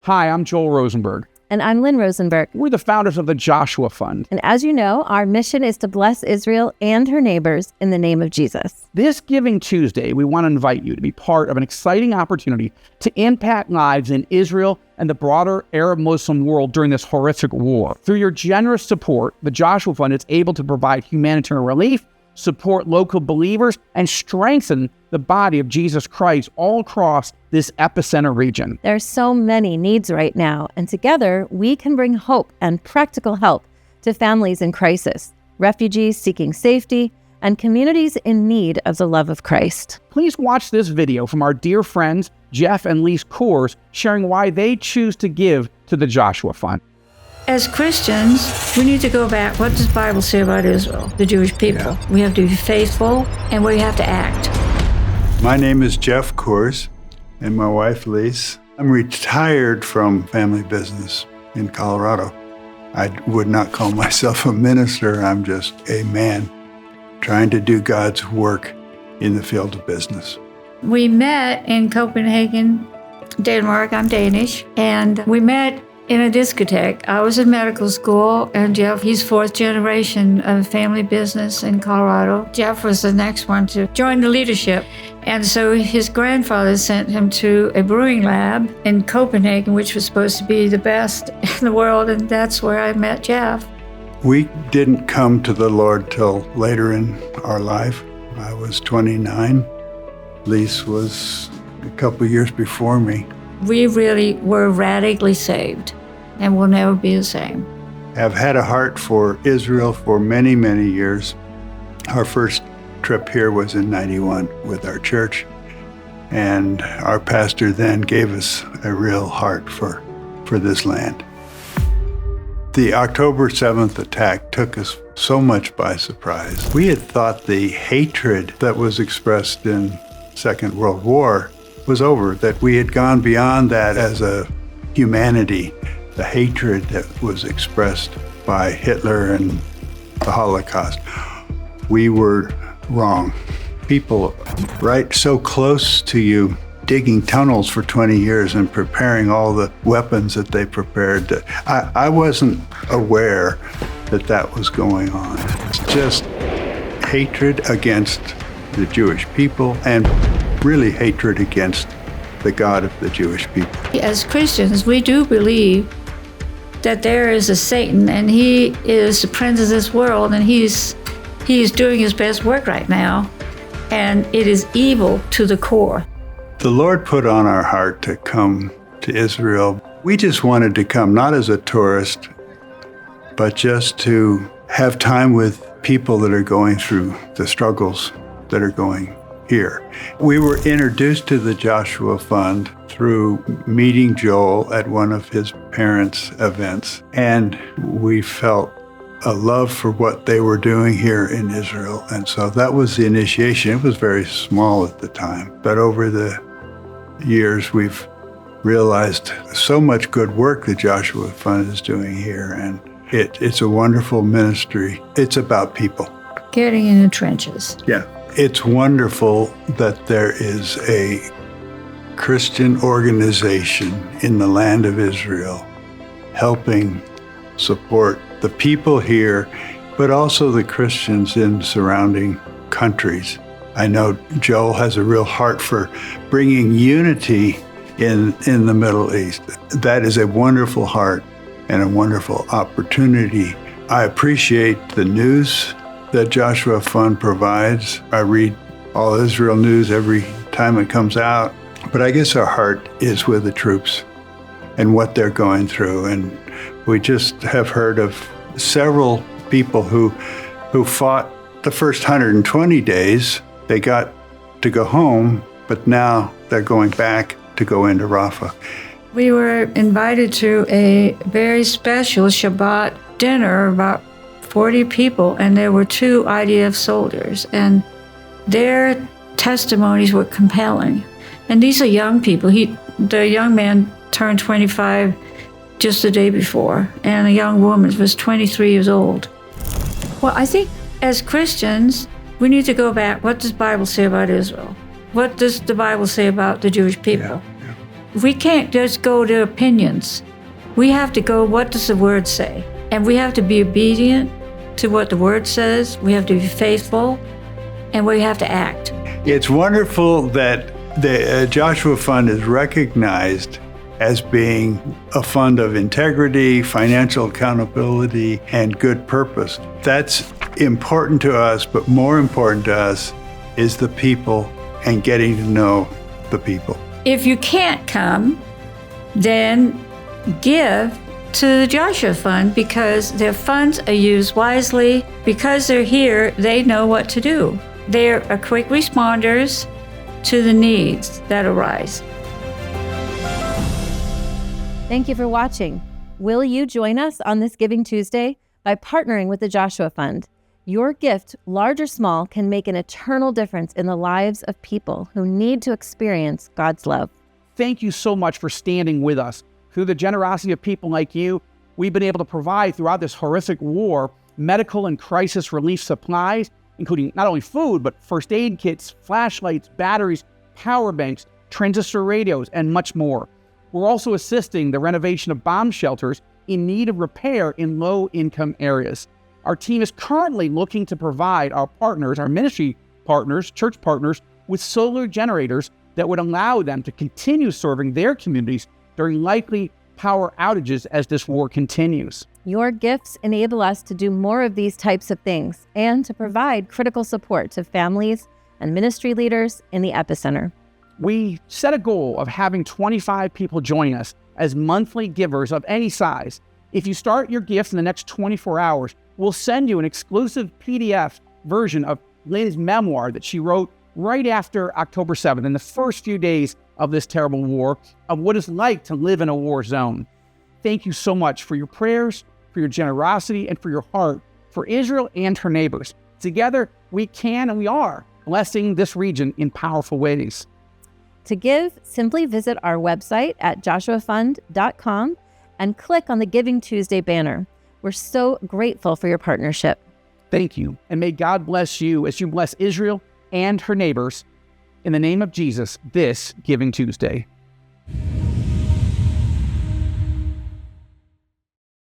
Hi, I'm Joel Rosenberg. And I'm Lynn Rosenberg. We're the founders of the Joshua Fund. And as you know, our mission is to bless Israel and her neighbors in the name of Jesus. This Giving Tuesday, we want to invite you to be part of an exciting opportunity to impact lives in Israel and the broader Arab Muslim world during this horrific war. Through your generous support, the Joshua Fund is able to provide humanitarian relief, support local believers, and strengthen the body of Jesus Christ all across this epicenter region. There are so many needs right now, and together we can bring hope and practical help to families in crisis, refugees seeking safety, and communities in need of the love of Christ. Please watch this video from our dear friends Jeff and Lise Coors sharing why they choose to give to the Joshua Fund. As Christians, we need to go back. What does the Bible say about Israel, the Jewish people? We have to be faithful, and we have to act. My name is Jeff Coors, and my wife, Lise. I'm retired from family business in Colorado. I would not call myself a minister. I'm just a man trying to do God's work in the field of business. We met in Copenhagen, Denmark. I'm Danish. And we met in a discotheque. I was in medical school, and Jeff, he's fourth generation of family business in Colorado. Jeff was the next one to join the leadership. And so his grandfather sent him to a brewing lab in Copenhagen, which was supposed to be the best in the world, and that's where I met Jeff. We didn't come to the Lord till later in our life. I was 29. Lise was a couple years before me. We really were radically saved, and we'll never be the same. I've had a heart for Israel for many, many years. Our first trip here was in '91 with our church, and our pastor then gave us a real heart for this land. The October 7th attack took us so much by surprise. We had thought the hatred that was expressed in Second World War was over, that we had gone beyond that as a humanity, the hatred that was expressed by Hitler and the Holocaust. We were wrong. People right so close to you, digging tunnels for 20 years and preparing all the weapons that they prepared. I wasn't aware that that was going on. It's just hatred against the Jewish people and really hatred against the God of the Jewish people. As Christians, we do believe that there is a Satan, and he is the prince of this world, and he's doing his best work right now, and it is evil to the core. The Lord put on our heart to come to Israel. We just wanted to come, not as a tourist, but just to have time with people that are going through the struggles that are going here. We were introduced to the Joshua Fund through meeting Joel at one of his parents' events, and we felt a love for what they were doing here in Israel. And so that was the initiation. It was very small at the time, but over the years we've realized so much good work the Joshua Fund is doing here, and it's a wonderful ministry. It's about people. Getting in the trenches. Yeah. It's wonderful that there is a Christian organization in the land of Israel helping support the people here, but also the Christians in surrounding countries. I know Joel has a real heart for bringing unity in the Middle East. That is a wonderful heart and a wonderful opportunity. I appreciate the news that Joshua Fund provides. I read All Israel News every time it comes out, but I guess our heart is with the troops and what they're going through. And we just have heard of several people who fought the first 120 days. They got to go home, but now they're going back to go into Rafah. We were invited to a very special Shabbat dinner, about 40 people, and there were 2 IDF soldiers, and their testimonies were compelling. And these are young people. The young man turned 25 just the day before, and a young woman was 23 years old. Well, I think as Christians, we need to go back. What does the Bible say about Israel? What does the Bible say about the Jewish people? We can't just go to opinions. We have to go, what does the Word say? And we have to be obedient to what the Word says. We have to be faithful, and we have to act. It's wonderful that the Joshua Fund is recognized as being a fund of integrity, financial accountability, and good purpose. That's important to us, but more important to us is the people and getting to know the people. If you can't come, then give to the Joshua Fund, because their funds are used wisely. Because they're here, they know what to do. They're quick responders to the needs that arise. Thank you for watching. Will you join us on this Giving Tuesday by partnering with the Joshua Fund? Your gift, large or small, can make an eternal difference in the lives of people who need to experience God's love. Thank you so much for standing with us. Through the generosity of people like you, we've been able to provide throughout this horrific war medical and crisis relief supplies, including not only food, but first aid kits, flashlights, batteries, power banks, transistor radios, and much more. We're also assisting the renovation of bomb shelters in need of repair in low-income areas. Our team is currently looking to provide our partners, our ministry partners, church partners, with solar generators that would allow them to continue serving their communities during likely power outages as this war continues. Your gifts enable us to do more of these types of things and to provide critical support to families and ministry leaders in the Epicenter. We set a goal of having 25 people join us as monthly givers of any size. If you start your gift in the next 24 hours, we'll send you an exclusive PDF version of Lynn's memoir that she wrote right after October 7th, in the first few days of this terrible war, of what it's like to live in a war zone. Thank you so much for your prayers, for your generosity, and for your heart for Israel and her neighbors. Together, we can and we are blessing this region in powerful ways. To give, simply visit our website at joshuafund.com and click on the Giving Tuesday banner. We're so grateful for your partnership. Thank you, and may God bless you as you bless Israel and her neighbors. In the name of Jesus, this Giving Tuesday.